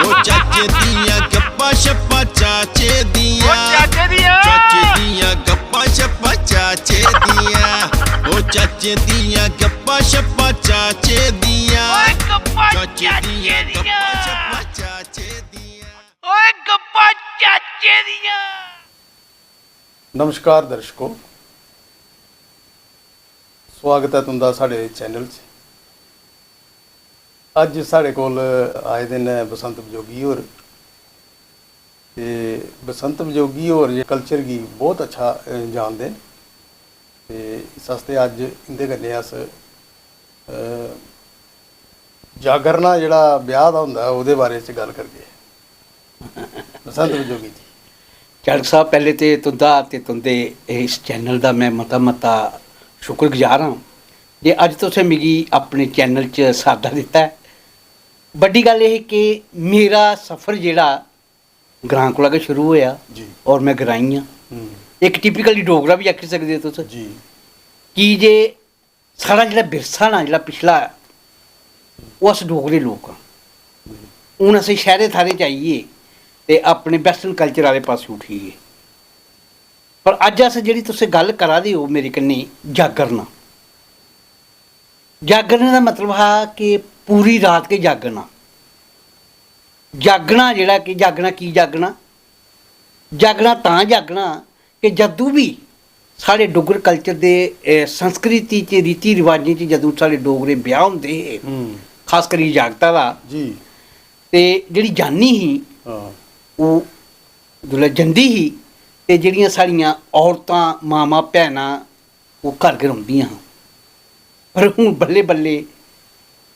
चाचे दियां गप्पा शप्पा चाचे दियां गप्पा शप्पा चाचे दियां चाचे दियां गप्पा शप्पा चाचे दियां गप्पा शप्पा चाचे दियां। नमस्कार दर्शकों, स्वागत है तुंदा साढ़े चैनल च। अज साढ़े कोल आए दे न बसंत बजोगी होर ते बसंत बजोगी होर कल्चर गी बहुत अच्छा जानदे न ते इस आस्ते अज इंदे कन्नै अस जागरना जेह्ड़ा ब्याह दा होंदा ओह्दे बारे च गल्ल करगे। बसंत बजोगी जी चाड़क साहब, पहले तो तुंदा ते तुंदे इस चैनल का मैं मता शुक्रगुजार हाँ जे अज तुसें मिगी अपने चैनल च साद्दा दिता है। बड़ी गल यह कि मेरा सफ़र जिहड़ा ग्रां कोला गै शुरू होया और मैं ग्राई हाँ। एक टिपिकली डोगरा भी आखी सकदे हो तुस जी कि जे साढ़ा जिहड़ा विरसा ना जिहड़ा पिछला वो अस डोगरे लोग हाँ। हूँ अस शहरे थारे च आइए ते अपने वैस्टर्न कल्चर वाले पासे उठिए, पर अज अस जिहड़ी तुसें गल करा दे हो मेरे कन्नै जागरना का मतलब हा कि पूरी रात के जागना जिहड़ा कि जागना तां जागना कि जदों भी साढ़े डोगर कल्चर दे संस्कृति च रीति रिवाजें च जदों साढ़े डोगरे ब्याह होंदे हे, खास करी जागता दा जी ते जिहड़ी जानी ही वो जिसलै जंदी ही ते जिहड़ियां साड़ियां औरतां मावां भैनां वो घर गै रौंह्दियां हां। पर हूँ बल्ले बल्ले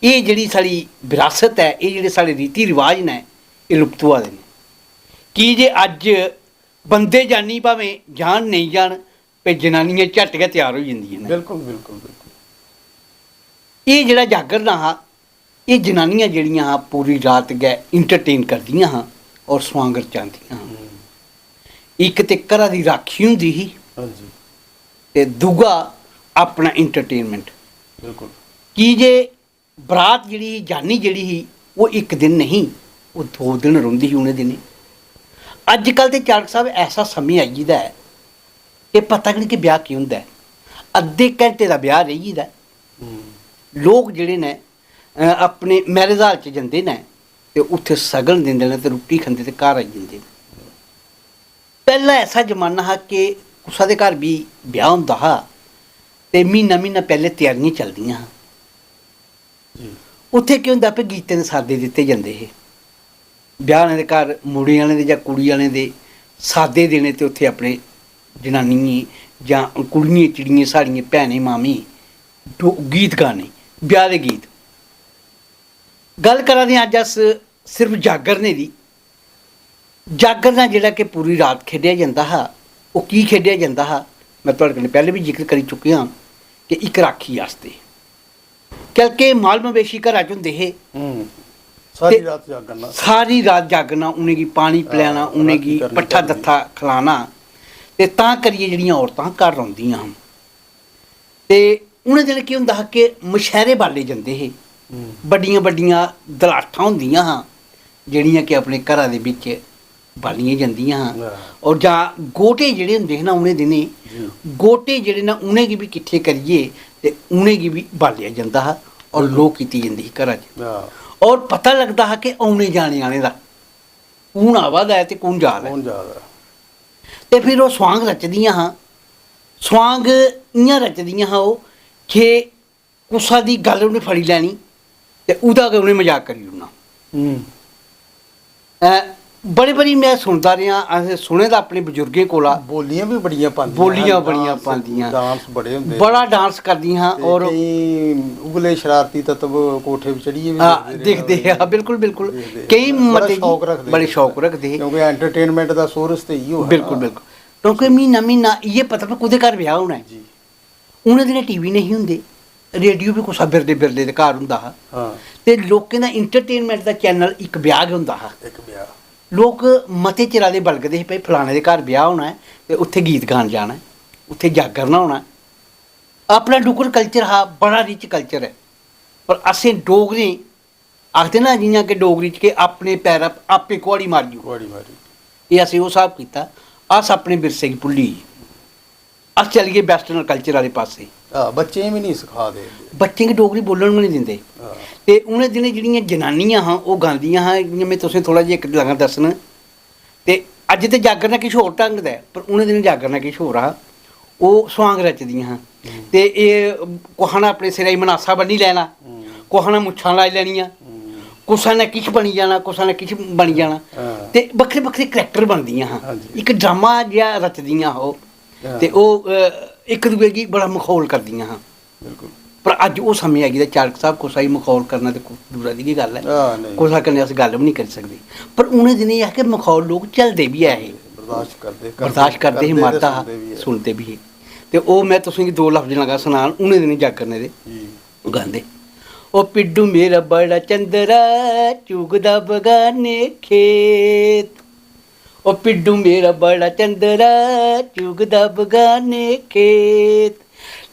ये जिहड़ी साड़ी विरासत है, ये जिहड़े साढ़े रीति रिवाज ने ये लुप्त होआ दे ने कि जे अज बंदे जानी भावें जान नहीं जान पे जनानियां झट गै तैयार हो जांदियां ने। बिल्कुल बिल्कुल बिल्कुल। ये जिहड़ा जागरना हा, ये जनानियां जिहड़ियां हा पूरी रात गै इंटरटेन करदियां हां और स्वांगर चांदियां हां। एक ते घरा दी राखी हुंदी ही ते दूआ अपना इंटरटेनमेंट। बिल्कुल कि जे बरात जिहड़ी जानी जिहड़ी ही वो एक दिन नहीं, वो 2 दिन रौंह्दी ही उ'नें दिनें। अजकल ते चाड़क साहब ऐसा समय आई गेदा है कि पता नहीं कि ब्याह की हुंदा है, अद्धे घंटे दा ब्याह रेही गेदा है। लोग जिहड़े ने अपने मैरिज हाल च जंदे ने ते उत्थे सगन दिंदे ने ते रुट्टी खंदे ते घर आई जंदे ने। पहला ऐसा जमाना हा कि कुसै दे घर भी ब्याह होंदा हा ते म्हीना पहले तैयारियां चलदियां हां। उत्थे केह् होंदा भाई गीतें दे सादे दित्ते जंदे हे। ब्याह आह्लें दे घर मुड़े आह्लें दे जां कुड़ी आह्लें दे सादे देने ते उत्थे अपने जनानियें जां कुड़ियें चिड़ियें साढ़ियें भैनें मामी गीत गाने, ब्याह दे गीत। गल करा दे अज अस सिर्फ जागरने दी। जागरना जिहड़ा कि पूरी रात खेढिया जंदा हा, वो की खेढिया जंदा हा मैं तुहाडे कन्नै पहले भी जिक्र करी चुके हाँ कि एक राखी आस्ते। क्योंकि माल मवेशी घरा च होंदे हे, सारी रात जागना, उनेंगी पानी पिलाना, उनेंगी पट्ठा दत्था खिलाना ते तां करियै जेह्ड़ियां औरतां घर रौंह्दियां हां। ते उ'नें दिनें केह् होंदा हा कि मशैरे बाले जंदे हे, बड्डियां बड्डियां दलाठां होंदियां हां जेह्ड़ियां कि अपने घरा दे बिच्च बालियां जंदियां हां। और जां गोटे जेह्ड़े होंदे हे ना उ'नें दिनें, गोटे जेह्ड़े ना उ'नेंगी भी किट्ठे करियै ते उ'नेंगी भी बालेआ जंदा हा और लोक कीती जंदी ही घरा च। और पता लगदा हा कि औने जाने आह्ले दा कौन आवा दा है ते कौन जा दा है। ते फिर ओह् स्वांग रचदियां हां। स्वांग इ'यां रचदियां हां ओह् कि कुसा दी गल्ल उ'नें फड़ी लैनी ते उ'दा गै उ'नें मजाक करी ओड़ना। बड़ी बारी मैं सुनदा रेहा, असें सुने दा अपने बजुर्गें कोला। बोलियां भी बड़ियां पांदियां, डांस बड़े होंदे, बड़ा डांस करदियां और उगले शरारती तत्व कोठे पर चढ़िए दिखदे हे। बिल्कुल बिल्कुल, कई बड़े शौक रखदे हे क्योंकि एंटरटेनमेंट दा सोर्स ते इयो है। बिल्कुल बिल्कुल, क्योंकि म्हीना इ'यै पता भी कुदे घर ब्याह होना है। उ'नें दिनें टीवी नहीं होंदे, रेडियो भी कुसै बिरले दे घर होंदा हा ते लोकें दा इंटरटेनमेंट दा चैनल इक ब्याह गै होंदा हा। लोग मते चिरा दे बलगदे हे भाई फलाने दे घर ब्याह होना है ते उत्थे गीत गान जाना है, उत्थे जागरना होना है। अपना डुग्गर कल्चर हा, बड़ा रिच कल्चर है, पर असें डोगरें आखते ना जियां कि डोगरी च कि अपने पैर आपे कुहाड़ी मारियो, कुआड़ी मारी। ये असें ओह् स्हाब कीता। अस अपने विरसे गी भुल्ली गे, अस चली गे वैस्टर्न कल्चर आह्ले पास्से। बच्चें गी बी नहीं सखा दे। बच्चें गी डोगरी बोलन बी नहीं दिंदे। हां। ते उ'नें दिनें जेह्ड़ियां जनानियां हां ओह् गांदियां हां, जियां में तुसें थोह्ड़ा जिहा इक लगा दस्सन। ते अज्ज ते जागरना किश होर ढंग दा ऐ, पर उ'नें दिनें जागरना किश होर हा। ओह् सोहांग रचदियां हां ते एह् कुसै ने अपने सिरै गी मनासा बन्नी लैना, कुसै ने मुच्छां लाई लैनियां, कुसै ने किश बनी जाना, कुसै ने किश बनी जाना। हां। ते बक्खरे बक्खरे करैक्टर बनदियां हां, हां जी। इक ड्रामा जेहा रचदियां ओह्। ते ओह् इक दुए गी बड़ा मखौल करदियां हां। बिल्कुल। पर अज्ज ओह् समें आई गेदा, चाड़क साहब कुसै गी मखौल करना ते दूरा दी गै गल्ल ऐ, नहीं। कुसै कन्नै अस गल्ल बी नहीं करी सकदे। पर उ'नें दिनें एह् कि मखौल लोक झलदे बी ऐ हे, बर्दाश्त करदे हे, मर्द हा, सुनदे बी हे। ते ओह् मैं तुसें गी दो लफ्ज लगा सनान उ'नें दिनें जागरने दे गांदे। ओ पिड्डू मेरा बड़ा चंदरा चुगदा बगाने खेत, ओ पिड्डू मेरा बड़ा चंदरा चुगदा बगाने खेत,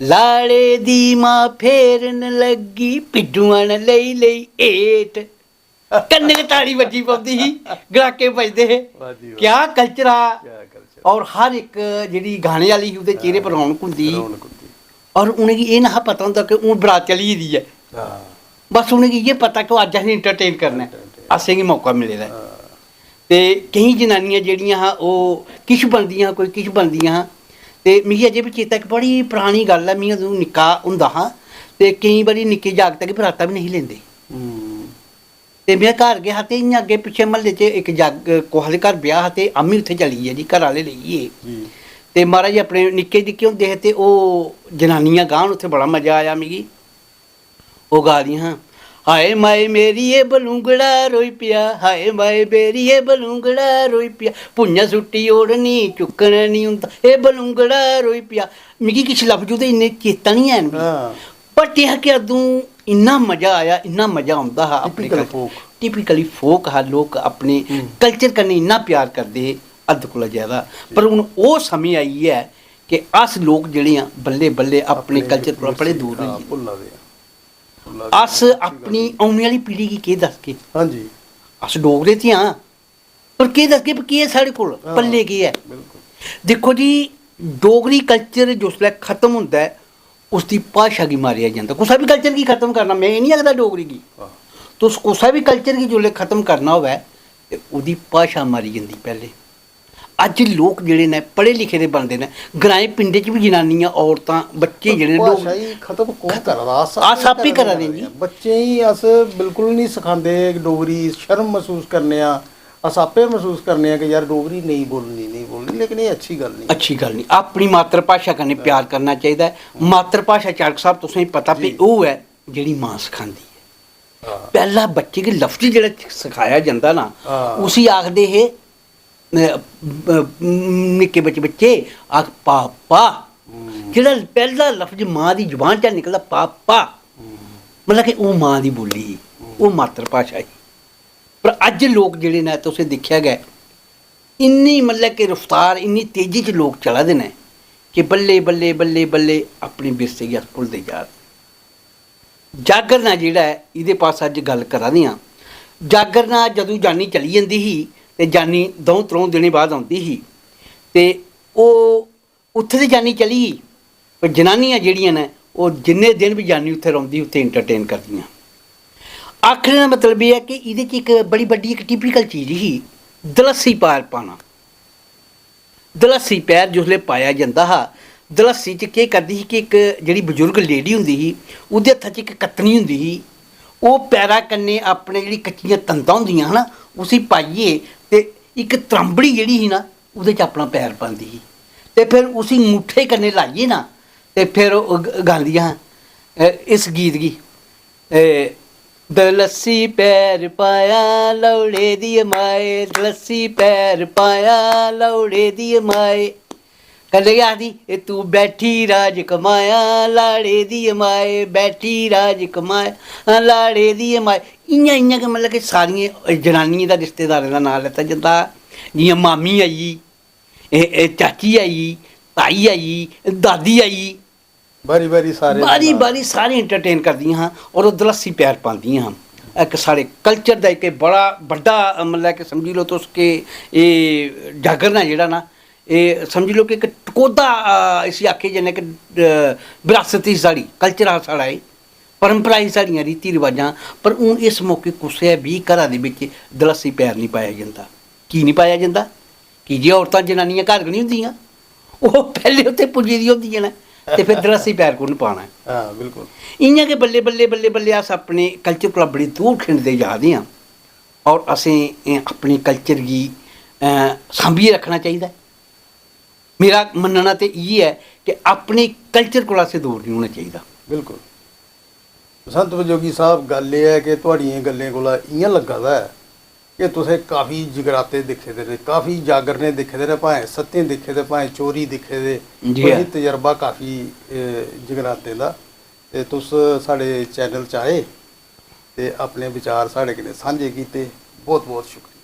लाड़े दी मां फेरन लगी पिड्डुआं ने लेई लेई हेठ। कन्ने ते ताड़ी बज्जी पौंदी ही, गड़ाके बजदे हे। क्या कल्चर आ। और हर एक जेह्ड़ी गाने आह्ली ही ओह्दे चेहरे पर रौनक होंदी ही। और उ'नेंगी एह् नेहा पता होंदा कि हून बरात चली गेदी ऐ, बस उ'नेंगी इ'यै पता कि अज्ज असें इंटरटेन करना ऐ, असेंगी मौका मिले दा ऐ। ते केईं जनानियां जेह्ड़ियां हां ओह् किश बनदियां हां, कोई किश बनदियां हां। ते मिगी अजें बी चेता इक बड़ी परानी गल्ल ऐ, में अदूं निक्का होंदा हा ते केईं बारी निक्के जागतै गी बरातां बी नहीं लेंदे। ते में घर गेआ हा ते इ'यां अग्गें पिच्छें म्हल्ले च इक कुसै दे घर ब्याह् हा ते अम्मी उत्थै चली गे जी, घरै आह्ले लेई गे। ते महाराज अपने निक्के निक्के होंदे हे ते ओह् जनानियां गान उत्थै बड़ा मजा आया मिगी। ओह् गा दियां हां, हाय माए मेरी ए बलूंगड़ा रोई पेआ, हाय माए मेरी ए बलूंगड़ा रोई पेआ, भुञां सुट्टी ओड़नी चुक्कन निं होंदा, ए बलूंगड़ा रोई पेआ। मिगी किश लफ्ज ओह्दे इन्ने चेता निं हैन, बट एह् कि अदूं इन्ना मजा आया, इन्ना मजा औंदा हा। टिपिकली फोक हा, लोक अपने कल्चर कन्नै इन्ना प्यार करदे हे हद्द कोला ज्यादा। पर हून ओह् समें आई ऐ कि अस लोक जेह्ड़े आं बल्ले बल्ले अपने कल्चर कोला बड़े दूर होई गे। अस अपनी औने आह्ली पीढ़ी गी केह् दसगे। हां जी, अस डोगरे ते आं, पर केह् दसगे केह् ऐ साढ़े कोल, पल्ले केह् ऐ। दिक्खो जी, डोगरी कल्चर जिसलै खत्म होंदा ऐ उसदी भाशा गी मारेआ जंदा। कुसै बी कल्चर गी खत्म करना, में एह् निं आखदा डोगरी गी, तुस कुसै बी कल्चर गी जिसलै खत्म करना होवै ते ओह्दी भाशा मारी जंदी पैह्लें। अज्ज लोक जेह्ड़े न पढ़े लिखे दे बनदे न, ग्राएं पिंडें च बी जनानियां औरतां बच्चे जेह्ड़े डोगरी खत्म कौन करा दा, अस आप ही करा दे जी। बच्चें गी अस बिल्कुल नहीं सखांदे डोगरी, शर्म महसूस करने आं अस, आपे महसूस करने आं कि यार डोगरी नहीं बोलनी, लेकिन एह् अच्छी गल्ल नहीं। अपनी मात्तर भाशा कन्नै प्यार करना चाहिदा ऐ। मात्तर भाशा चाड़क साहब तुसेंगी पता भी ओह् ऐ जेह्ड़ी मां सखांदी ऐ। पैह्ला बच्चे गी लफ्ज जेह्ड़ा सखाया जंदा ना, उसी आखदे हे निक्के बच्चे आख पापा, जेह्ड़ा पैह्ला लफ्ज मां दी जुबान चा निकलदा पापा, मतलब कि ओह् मां दी बोली ही, ओह् मात्तर भाशा ही। पर अज्ज लोक जेह्ड़े न तुसें दिक्खेआ गै, इन्नी मतलब कि रफ्तार, इन्नी तेजी च लोक चला दे न कि बल्ले बल्ले बल्ले बल्ले अपने विरसे गी अस भुलदे जा दे। जागरना जेह्ड़ा ऐ एह्दे पास अज्ज गल्ल करा दे आं। जागरना जदूं जानी चली जंदी ही ते जानी 2-3 दिनें बाद औंदी ही ते ओह् उत्थै ते जानी चली ही, पर जनानियां जेह्ड़ियां न ओह् जिन्ने दिन बी जानी उत्थै रौंह्दी, उत्थै इंटरटेन करदियां। आखने दा मतलब एह् है कि एह्दे च इक बड़ी बड्डी इक टिपिकल चीज़ ही, दलस्सी पैर पाना। दलस्सी पैर जिसलै पाया जंदा हा, दलस्सी च केह् करदी ही कि इक जेह्ड़ी बजुर्ग लेडी होंदी ही ओह्दे हत्था च इक कत्तनी होंदी ही, ओह् पैरा कन्नै अपने जेह्ड़ी कच्चियां तंदां होंदियां ना उसी पाइयै ते इक त्रांबड़ी जेह्ड़ी ही ना ओह्दे च अपना पैर पांदी ही ते फिर उसी मुट्ठे कन्नै लाइयै ना ते फिर गांदियां इस गीत गी, दलस्सी पैर पाया लौड़े दी माए, दलस्सी पैर पाया लौड़े दी माए, कन्नै गै आखदी एह् तू बैठी राज कमाया लाड़े दी माए, बैठी राज कमाया लाड़े दी माए। इ'यां इ'यां गै मतलब कि सारियें जनानियें दा रिश्तेदारें दा नांऽ लैता जंदा। जियां मामी आई गेई, चाची आई गेई, ताई आई गेई, दादी आई गेई, बारी बारी सारे इंटरटेन करदियां हां और ओह् दलस्सी पैर पांदियां हां। ਇੱਕ ਸਾਡੇ ਕਲਚਰ ਦਾ ਇੱਕ ਬੜਾ ਵੱਡਾ ਮਤਲਬ ਕਿ ਸਮਝੀ ਲਓ ਤੁਸ ਕਿ ਇਹ ਜਾਗਰਨਾ ਜਿਹੜਾ ਨਾ ਇਹ ਸਮਝ ਲਓ ਕਿ ਇੱਕ ਟਕੋਦਾ ਅਸੀਂ ਆਖੇ ਜਾਂਦੇ ਕਿ ਵਿਰਾਸਤ ਹੀ ਸਾਡੀ ਕਲਚਰ ਆ ਸਾਡਾ ਇਹ ਪਰੰਪਰਾ ਹੀ ਸਾਡੀਆਂ ਰੀਤੀ ਰਿਵਾਜਾਂ। ਪਰ ਹੁਣ ਇਸ ਮੌਕੇ ਕੁਛ ਵੀ ਘਰਾਂ ਦੇ ਵਿੱਚ ਦਲੱਸੀ ਪੈਰ ਨਹੀਂ ਪਾਇਆ ਜਾਂਦਾ। ਕੀ ਨਹੀਂ ਪਾਇਆ ਜਾਂਦਾ ਕਿ ਜੇ ਔਰਤਾਂ ਜਨਾਨੀਆਂ ਘਰ ਨਹੀਂ ਹੁੰਦੀਆਂ ਉਹ ਪਹਿਲੇ ਉੱਥੇ ਪੁੱਜੀ ਦੀ ਹੁੰਦੀਆਂ ਨੇ ਤੇ ਫਿਰ ਦਲੱਸੀ ਪੈਰ ਕੋਲ ਪਾਉਣਾ। ਹਾਂ ਬਿਲਕੁਲ इ'यां के बल्ले बल्ले बल्ले बल्ले अस अपने कल्चर कोला बड़ी दूर खिंडते जा रहे हैं और असें अपने कल्चर गी सांभिए रखना चाहिए। मेरा मनना तो ये है कि अपने कल्चर कोला असें दूर नहीं होना चाहिए। बिल्कुल बसंत विजोगी साहब गल ये है कि तुहाड़ियां गल्लें कोला इ'यां लग्गा दा है कि तुसें काफ़ी जगराते दिक्खे दे ने, काफ़ी जागरने दिक्खे दे ने, भाएं सत्तें दिक्खे दे भाएं चोरी दिक्खे दे, तुसें तजर्बा काफ़ी जगरातें दा ते तुस साढ़े चैनल च आए ते अपने विचार साढ़े कन्नै सांझे कीते। बहुत बहुत शुक्रिया।